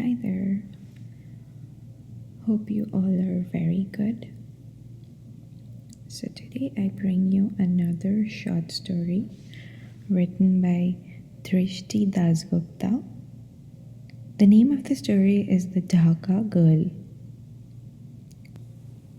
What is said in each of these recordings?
Hi there. Hope you all are very good. So, today I bring you another short story written by Drishti Dasgupta. The name of the story is The Dhaka Girl.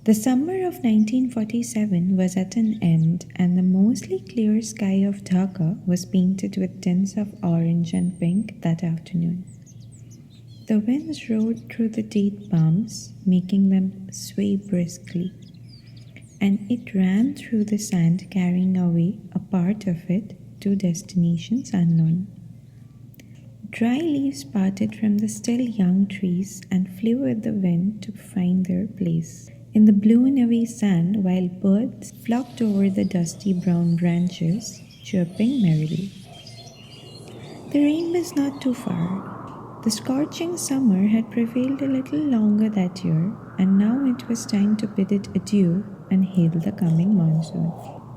The summer of 1947 was at an end, and the mostly clear sky of Dhaka was painted with tints of orange and pink that afternoon. The winds rode through the date palms, making them sway briskly, and it ran through the sand, carrying away a part of it to destinations unknown. Dry leaves parted from the still young trees and flew with the wind to find their place in the blown away sand, while birds flocked over the dusty brown branches, chirping merrily. The rain was not too far. The scorching summer had prevailed a little longer that year, and now it was time to bid it adieu and hail the coming monsoon.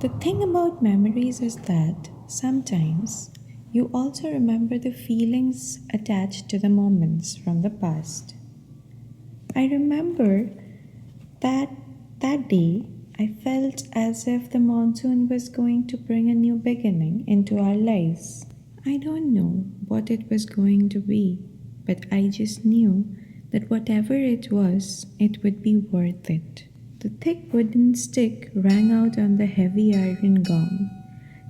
The thing about memories is that sometimes you also remember the feelings attached to the moments from the past. I remember that day I felt as if the monsoon was going to bring a new beginning into our lives. I don't know what it was going to be, but I just knew that whatever it was, it would be worth it. The thick wooden stick rang out on the heavy iron gong,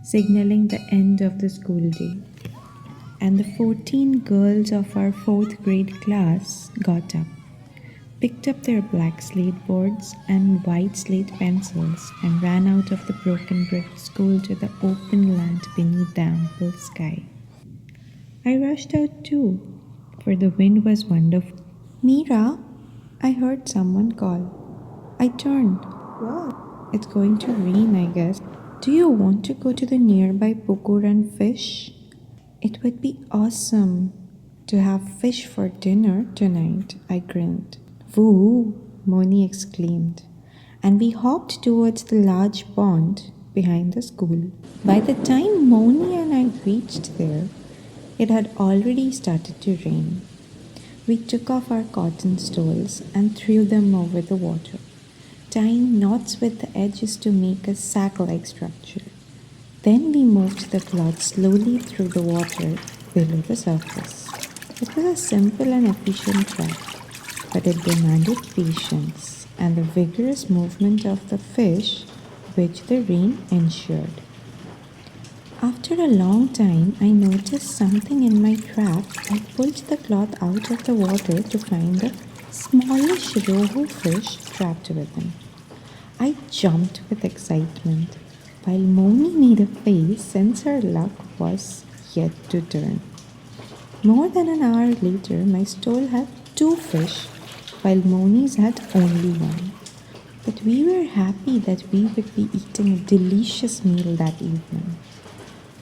signaling the end of the school day. And the 14 girls of our 4th grade class got up, picked up their black slate boards and white slate pencils, and ran out of the broken brick school to the open land beneath the ample sky. I rushed out too, for the wind was wonderful. "Mira," I heard someone call. I turned. "What?" "It's going to rain, I guess. Do you want to go to the nearby pukur and fish?" "It would be awesome to have fish for dinner tonight," I grinned. "Woo!" Moni exclaimed, and we hopped towards the large pond behind the school. By the time Moni and I reached there, it had already started to rain. We took off our cotton stoles and threw them over the water, tying knots with the edges to make a sack-like structure. Then we moved the cloth slowly through the water below the surface. It was a simple and efficient craft, but it demanded patience and the vigorous movement of the fish, which the rain ensured. After a long time, I noticed something in my trap. I pulled the cloth out of the water to find a smallish rohu fish trapped within. I jumped with excitement, while Moni made a face since her luck was yet to turn. More than an hour later, my stall had 2 fish, while Moni's had only 1. But we were happy that we would be eating a delicious meal that evening.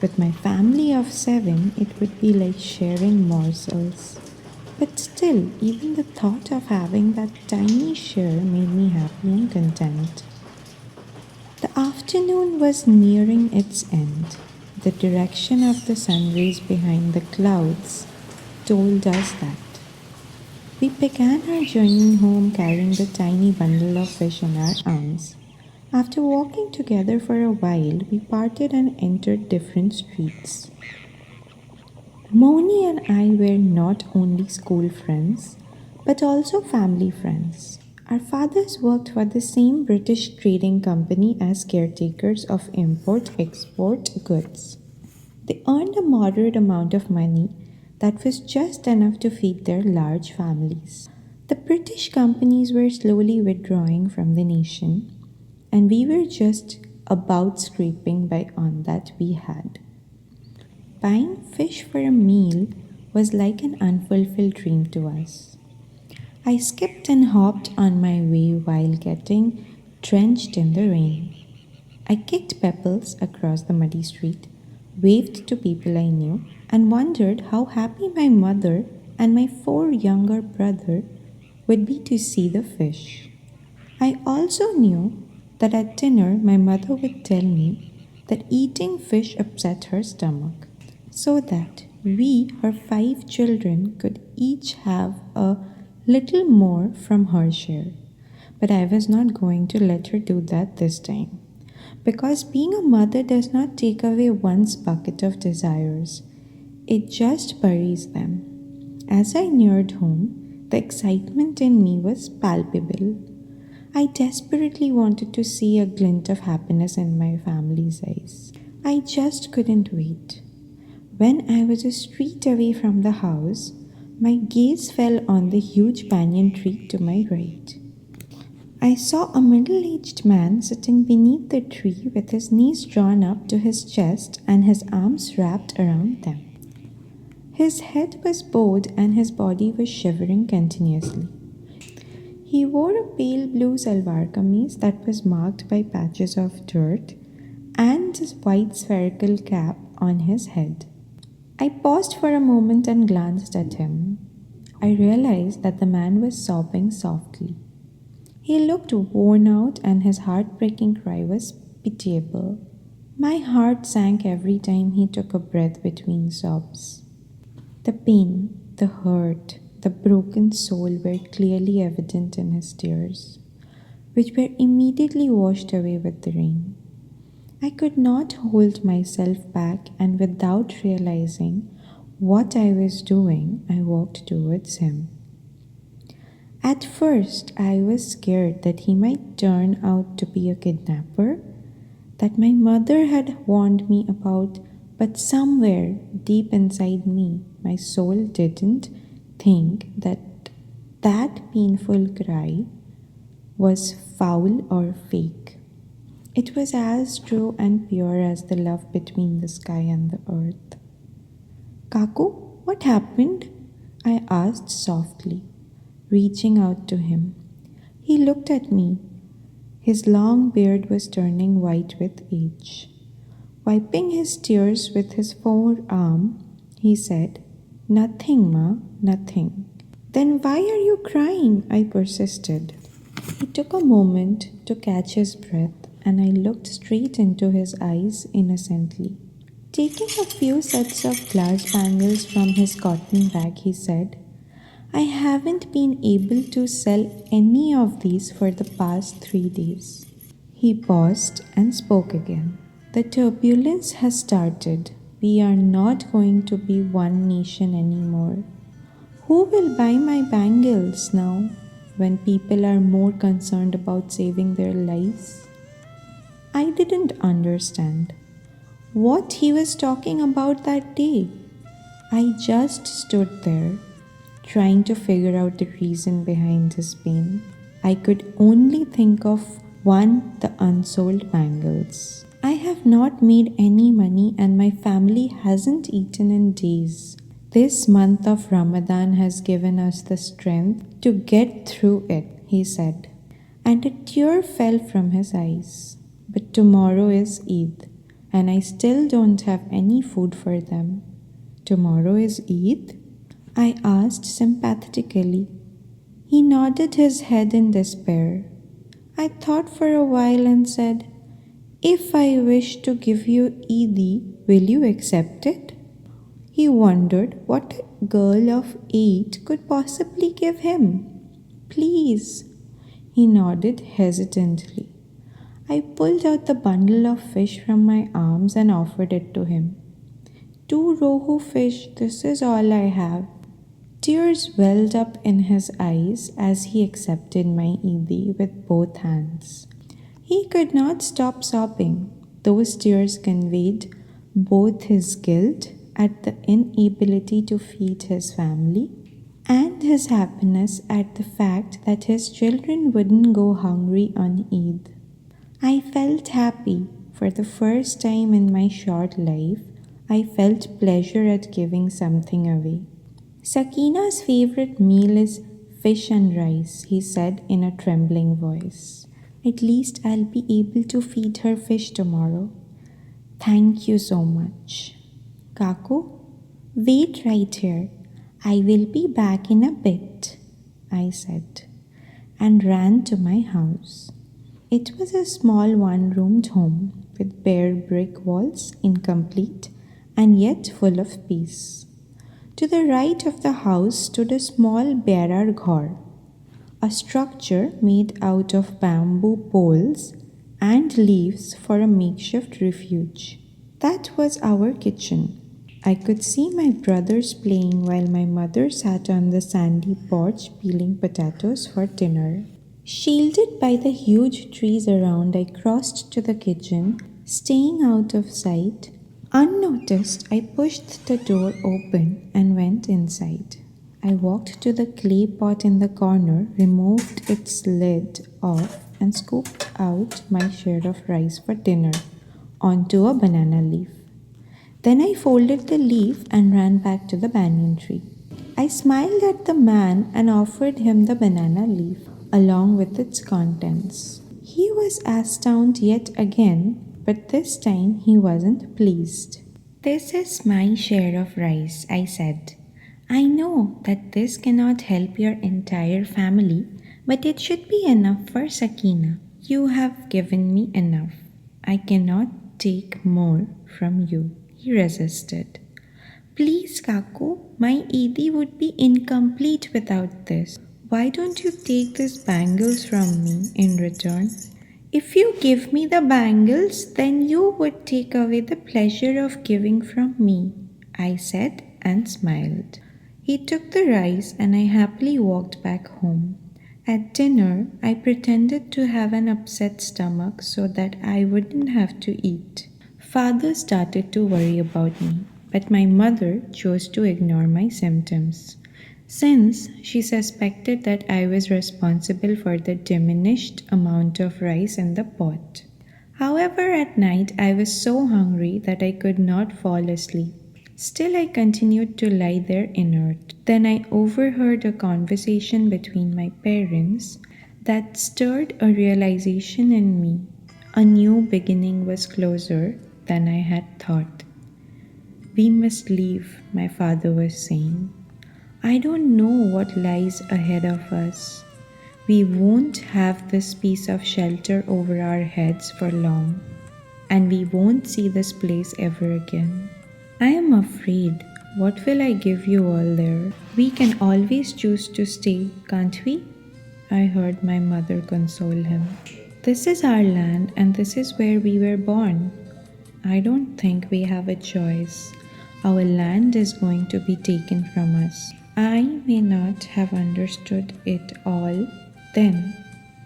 With my family of 7, it would be like sharing morsels. But still, even the thought of having that tiny share made me happy and content. The afternoon was nearing its end. The direction of the sun rays behind the clouds told us that. We began our journey home carrying the tiny bundle of fish in our arms. After walking together for a while, we parted and entered different streets. Moni and I were not only school friends, but also family friends. Our fathers worked for the same British trading company as caretakers of import-export goods. They earned a moderate amount of money that was just enough to feed their large families. The British companies were slowly withdrawing from the nation, and we were just about scraping by on that we had. Buying fish for a meal was like an unfulfilled dream to us. I skipped and hopped on my way while getting drenched in the rain. I kicked pebbles across the muddy street, waved to people I knew, and wondered how happy my mother and my 4 younger brothers would be to see the fish. I also knew that at dinner my mother would tell me that eating fish upset her stomach, so that We, her 5 children, could each have a little more from her share. But I was not going to let her do that this time. Because being a mother does not take away one's bucket of desires, it just buries them. As I neared home, the excitement in me was palpable. I desperately wanted to see a glint of happiness in my family's eyes. I just couldn't wait. When I was a street away from the house, my gaze fell on the huge banyan tree to my right. I saw a middle aged man sitting beneath the tree with his knees drawn up to his chest and his arms wrapped around them. His head was bowed and his body was shivering continuously. He wore a pale blue salwar kameez that was marked by patches of dirt and his white spherical cap on his head. I paused for a moment and glanced at him. I realized that the man was sobbing softly. He looked worn out and his heartbreaking cry was pitiable. My heart sank every time he took a breath between sobs. The pain, the hurt, the broken soul were clearly evident in his tears, which were immediately washed away with the rain. I could not hold myself back, and without realizing what I was doing, I walked towards him. At first, I was scared that he might turn out to be a kidnapper that my mother had warned me about, but somewhere deep inside me, my soul didn't think that that painful cry was foul or fake. It was as true and pure as the love between the sky and the earth. Kaku, what happened? I asked softly, reaching out to him. He looked at me. His long beard was turning white with age. Wiping his tears with his forearm, he said, "Nothing, Ma, nothing." "Then why are you crying?" I persisted. He took a moment to catch his breath, and I looked straight into his eyes innocently. Taking a few sets of glass bangles from his cotton bag, he said, "I haven't been able to sell any of these for the past 3 days." He paused and spoke again. "The turbulence has started. We are not going to be one nation anymore. Who will buy my bangles now when people are more concerned about saving their lives?" I didn't understand what he was talking about that day. I just stood there, trying to figure out the reason behind his pain. I could only think of one: the unsold bangles. I have not made any money and my family hasn't eaten in days. This month of Ramadan has given us the strength to get through it, he said, and a tear fell from his eyes. But tomorrow is Eid, and I still don't have any food for them. Tomorrow is Eid? I asked sympathetically. He nodded his head in despair. I thought for a while and said, "If I wish to give you Eidi, will you accept it?" He wondered what a girl of 8 could possibly give him. "Please." He nodded hesitantly. I pulled out the bundle of fish from my arms and offered it to him. "2 rohu fish, this is all I have." Tears welled up in his eyes as he accepted my Eidi with both hands. He could not stop sobbing. Those tears conveyed both his guilt at the inability to feed his family and his happiness at the fact that his children wouldn't go hungry on Eid. I felt happy. For the first time in my short life, I felt pleasure at giving something away. "Sakina's favorite meal is fish and rice," he said in a trembling voice. "At least I'll be able to feed her fish tomorrow." "Thank you so much." "Kaku, wait right here. I will be back in a bit," I said, and ran to my house. It was a small one-roomed home with bare brick walls, incomplete and yet full of peace. To the right of the house stood a small bearar ghor, a structure made out of bamboo poles and leaves for a makeshift refuge. That was our kitchen. I could see my brothers playing while my mother sat on the sandy porch peeling potatoes for dinner. Shielded by the huge trees around, I crossed to the kitchen, staying out of sight. Unnoticed, I pushed the door open and went inside. I walked to the clay pot in the corner, removed its lid off, and scooped out my share of rice for dinner onto a banana leaf. Then I folded the leaf and ran back to the banyan tree. I smiled at the man and offered him the banana leaf along with its contents. He was astounded yet again, but this time he wasn't pleased. "This is my share of rice," I said. "I know that this cannot help your entire family, but it should be enough for Sakina. You have given me enough. I cannot take more from you." He resisted. "Please, Kaku, my Eidi would be incomplete without this. Why don't you take these bangles from me in return?" "If you give me the bangles, then you would take away the pleasure of giving from me," I said and smiled. He took the rice and I happily walked back home. At dinner, I pretended to have an upset stomach so that I wouldn't have to eat. Father started to worry about me, but my mother chose to ignore my symptoms, since she suspected that I was responsible for the diminished amount of rice in the pot. However, at night I was so hungry that I could not fall asleep. Still, I continued to lie there inert. Then I overheard a conversation between my parents that stirred a realization in me. A new beginning was closer than I had thought. "We must leave," my father was saying. "I don't know what lies ahead of us. We won't have this piece of shelter over our heads for long, and we won't see this place ever again. I am afraid. What will I give you all there? We can always choose to stay, can't we?" I heard my mother console him. "This is our land and this is where we were born. I don't think we have a choice. Our land is going to be taken from us." I may not have understood it all then,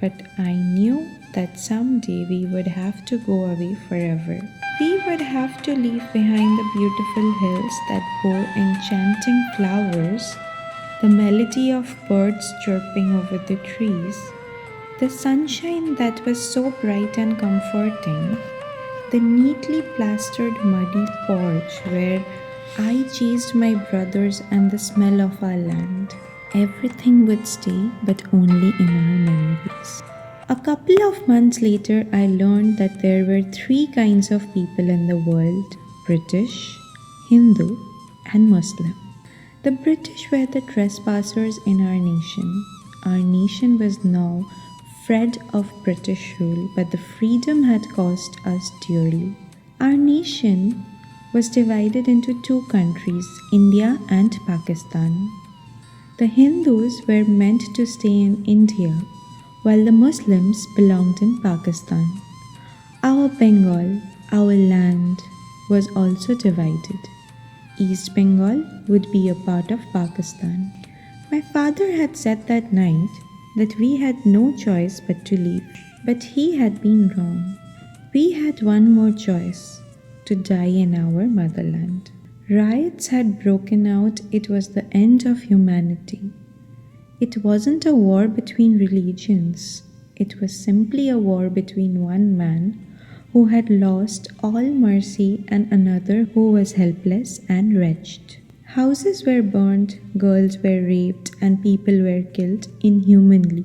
but I knew that someday we would have to go away forever. We would have to leave behind the beautiful hills that bore enchanting flowers, the melody of birds chirping over the trees, the sunshine that was so bright and comforting, the neatly plastered muddy porch where I chased my brothers, and the smell of our land. Everything would stay, but only in our memories. A couple of months later, I learned that there were 3 kinds of people in the world: British, Hindu, and Muslim. The British were the trespassers in our nation. Our nation was now freed of British rule, but the freedom had cost us dearly. Our nation was divided into 2 countries, India and Pakistan. The Hindus were meant to stay in India, while the Muslims belonged in Pakistan. Our Bengal, our land, was also divided. East Bengal would be a part of Pakistan. My father had said that night that we had no choice but to leave, but he had been wrong. We had one more choice: to die in our motherland. Riots had broken out. It was the end of humanity. It wasn't a war between religions. It was simply a war between one man who had lost all mercy and another who was helpless and wretched. Houses were burned, girls were raped, and people were killed inhumanly.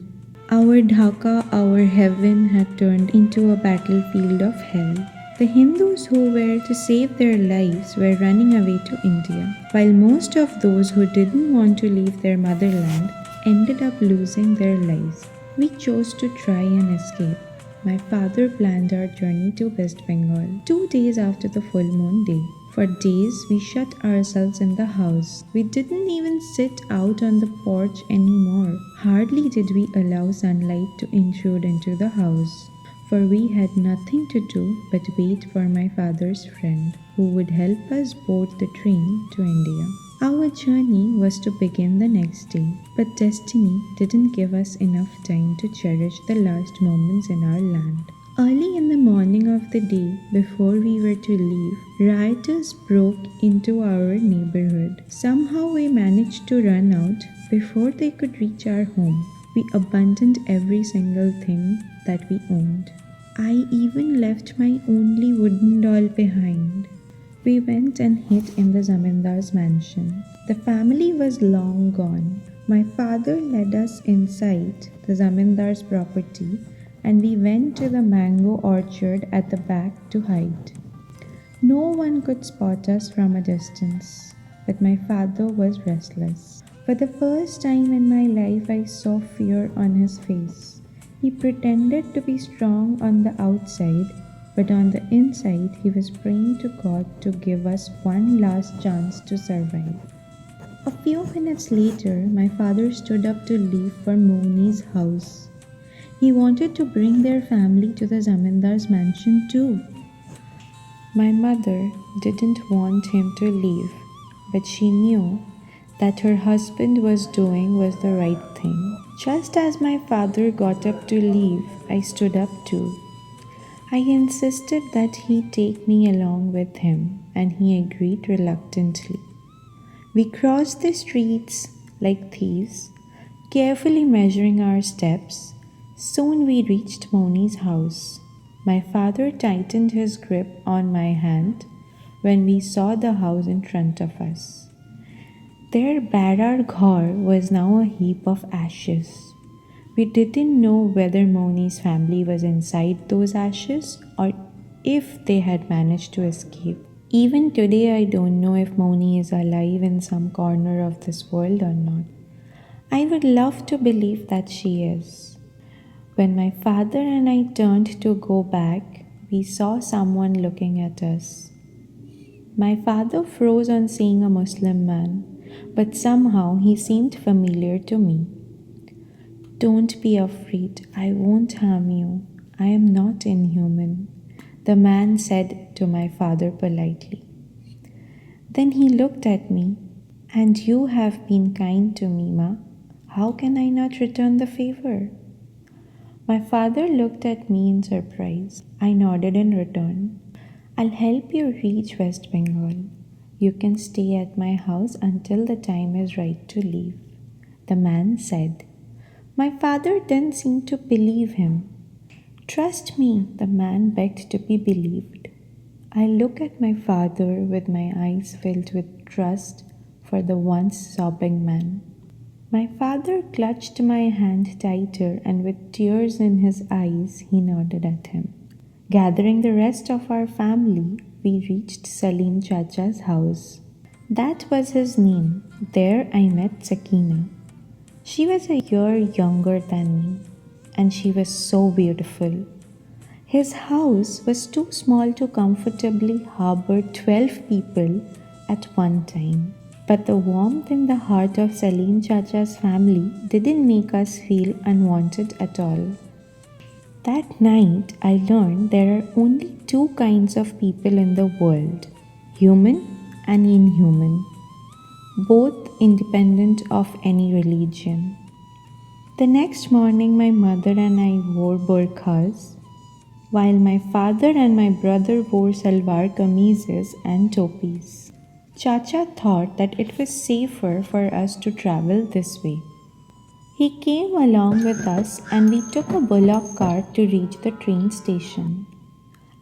Our Dhaka, our heaven, had turned into a battlefield of hell. The Hindus who were to save their lives were running away to India, while most of those who didn't want to leave their motherland ended up losing their lives. We chose to try and escape. My father planned our journey to West Bengal 2 days after the full moon day. For days, we shut ourselves in the house. We didn't even sit out on the porch anymore. Hardly did we allow sunlight to intrude into the house, for we had nothing to do but wait for my father's friend, who would help us board the train to India. Our journey was to begin the next day, but destiny didn't give us enough time to cherish the last moments in our land. Early in the morning of the day before we were to leave, rioters broke into our neighborhood. Somehow we managed to run out before they could reach our home. We abandoned every single thing that we owned. I even left my only wooden doll behind. We went and hid in the Zamindar's mansion. The family was long gone. My father led us inside the Zamindar's property and we went to the mango orchard at the back to hide. No one could spot us from a distance, but my father was restless. For the first time in my life, I saw fear on his face. He pretended to be strong on the outside, but on the inside, he was praying to God to give us one last chance to survive. A few minutes later, my father stood up to leave for Moni's house. He wanted to bring their family to the Zamindar's mansion too. My mother didn't want him to leave, but she knew that her husband was doing was the right thing. Just as my father got up to leave, I stood up too. I insisted that he take me along with him, and he agreed reluctantly. We crossed the streets like thieves, carefully measuring our steps. Soon we reached Moni's house. My father tightened his grip on my hand when we saw the house in front of us. Their Barar Ghar was now a heap of ashes. We didn't know whether Moni's family was inside those ashes or if they had managed to escape. Even today, I don't know if Moni is alive in some corner of this world or not. I would love to believe that she is. When my father and I turned to go back, we saw someone looking at us. My father froze on seeing a Muslim man, but somehow he seemed familiar to me. Don't be afraid, I won't harm you. I am not inhuman, the man said to my father politely. Then he looked at me. And you have been kind to me, Ma. How can I not return the favor? My father looked at me in surprise. I nodded in return. I'll help you reach West Bengal. You can stay at my house until the time is right to leave, the man said. My father didn't seem to believe him. Trust me, the man begged to be believed. I looked at my father with my eyes filled with trust for the once sobbing man. My father clutched my hand tighter and with tears in his eyes, he nodded at him. Gathering the rest of our family, we reached Salim Chacha's house. That was his name. There I met Sakina. She was a year younger than me, and she was so beautiful. His house was too small to comfortably harbor 12 people at one time. But the warmth in the heart of Salim Chacha's family didn't make us feel unwanted at all. That night, I learned there are only two kinds of people in the world, human and inhuman, both independent of any religion. The next morning, my mother and I wore burqas, while my father and my brother wore salwar kameezes and topis. Chacha thought that it was safer for us to travel this way. He came along with us and we took a bullock cart to reach the train station.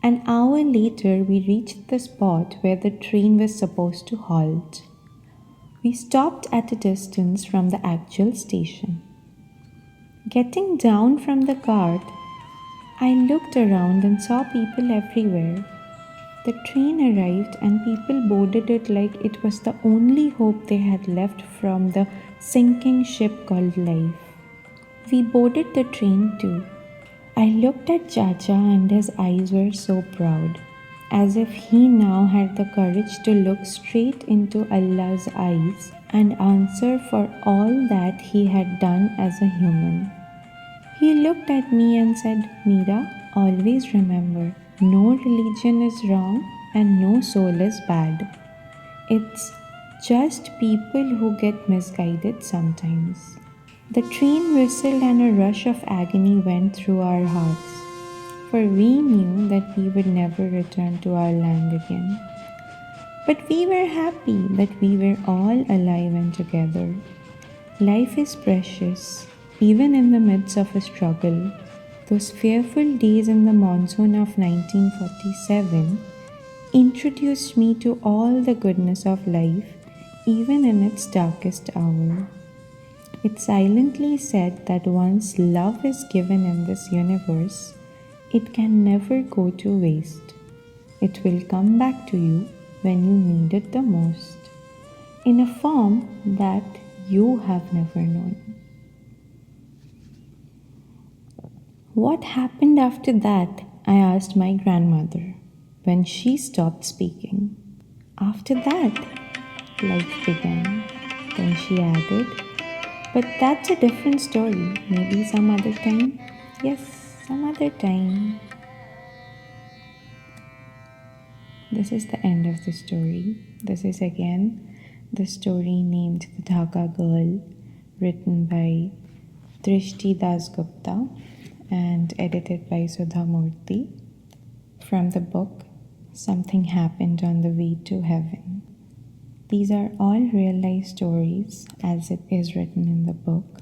An hour later, we reached the spot where the train was supposed to halt. We stopped at a distance from the actual station. Getting down from the cart, I looked around and saw people everywhere. The train arrived and people boarded it like it was the only hope they had left from the sinking ship called life. We boarded the train too. I looked at Chacha and his eyes were so proud. as if he now had the courage to look straight into Allah's eyes and answer for all that he had done as a human. He looked at me and said, Meera, always remember, no religion is wrong and no soul is bad. It's just people who get misguided sometimes. The train whistled and a rush of agony went through our hearts, for we knew that we would never return to our land again. But we were happy that we were all alive and together. Life is precious, even in the midst of a struggle. Those fearful days in the monsoon of 1947 introduced me to all the goodness of life, even in its darkest hour. It silently said that once love is given in this universe, it can never go to waste. It will come back to you when you need it the most, in a form that you have never known. What happened after that? I asked my grandmother when she stopped speaking. After that, life began. Then she added, but that's a different story. Maybe some other time? Yes, some other time. This is the end of the story. This is again the story named The Dhaka Girl, written by Drishti Dasgupta and edited by Sudha Murthy, from the book Something Happened on the Way to Heaven. These are all real life stories as it is written in the book.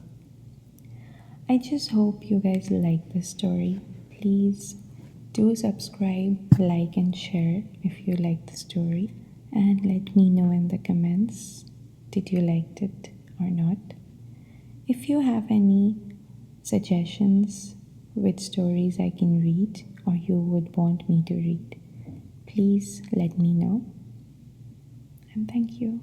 I just hope you guys like this story. Please do subscribe, like, and share if you like the story. And let me know in the comments, did you like it or not? If you have any suggestions which stories I can read or you would want me to read, please let me know. And thank you.